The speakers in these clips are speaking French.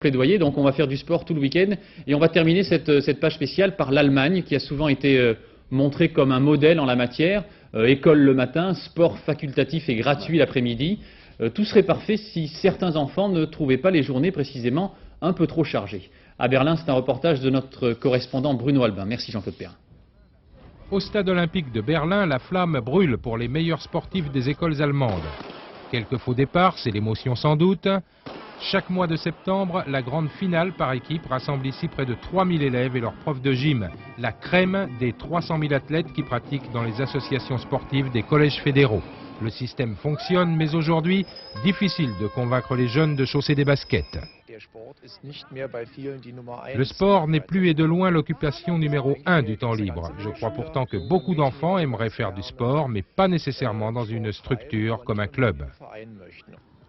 plaidoyer, donc on va faire du sport tout le week-end et on va terminer cette page spéciale par l'Allemagne qui a souvent été montrée comme un modèle en la matière. École le matin, sport facultatif et gratuit l'après-midi. Tout serait parfait si certains enfants ne trouvaient pas les journées précisément un peu trop chargées. À Berlin, c'est un reportage de notre correspondant Bruno Albin. Merci Jean-Claude Perrin. Au stade olympique de Berlin, la flamme brûle pour les meilleurs sportifs des écoles allemandes. Quelques faux départs, c'est l'émotion sans doute. Chaque mois de septembre, la grande finale par équipe rassemble ici près de 3000 élèves et leurs profs de gym. La crème des 300 000 athlètes qui pratiquent dans les associations sportives des collèges fédéraux. Le système fonctionne, mais aujourd'hui, difficile de convaincre les jeunes de chausser des baskets. Le sport n'est plus et de loin l'occupation numéro 1 du temps libre. Je crois pourtant que beaucoup d'enfants aimeraient faire du sport, mais pas nécessairement dans une structure comme un club.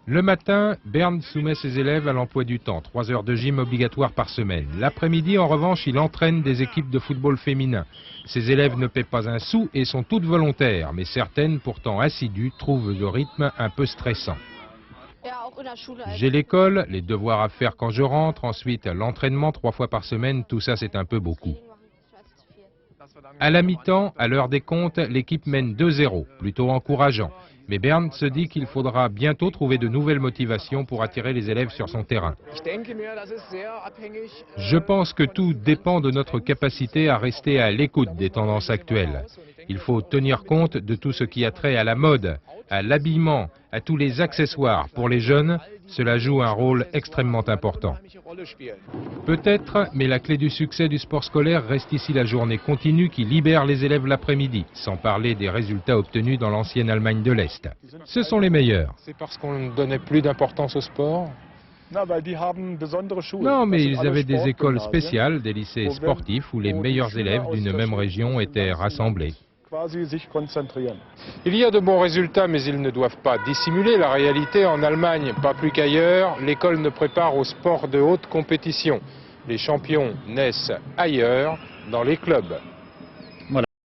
Le matin, Bernd soumet ses élèves à l'emploi du temps, 3 heures de gym obligatoires par semaine. L'après-midi, en revanche, il entraîne des équipes de football féminin. Ses élèves ne paient pas un sou et sont toutes volontaires, mais certaines, pourtant assidues, trouvent le rythme un peu stressant. J'ai l'école, les devoirs à faire quand je rentre, ensuite l'entraînement 3 fois par semaine, tout ça c'est un peu beaucoup. À la mi-temps, à l'heure des comptes, l'équipe mène 2-0, plutôt encourageant. Mais Bernd se dit qu'il faudra bientôt trouver de nouvelles motivations pour attirer les élèves sur son terrain. Je pense que tout dépend de notre capacité à rester à l'écoute des tendances actuelles. Il faut tenir compte de tout ce qui a trait à la mode, à l'habillement, à tous les accessoires. Pour les jeunes, cela joue un rôle extrêmement important. Peut-être, mais la clé du succès du sport scolaire reste ici la journée continue qui libère les élèves l'après-midi, sans parler des résultats obtenus dans l'ancienne Allemagne de l'Est. Ce sont les meilleurs. C'est parce qu'on ne donnait plus d'importance au sport ? Non, mais ils avaient des écoles spéciales, des lycées sportifs où les meilleurs élèves d'une même région étaient rassemblés. Il y a de bons résultats, mais ils ne doivent pas dissimuler la réalité. En Allemagne, pas plus qu'ailleurs, l'école ne prépare au sport de haute compétition. Les champions naissent ailleurs, dans les clubs.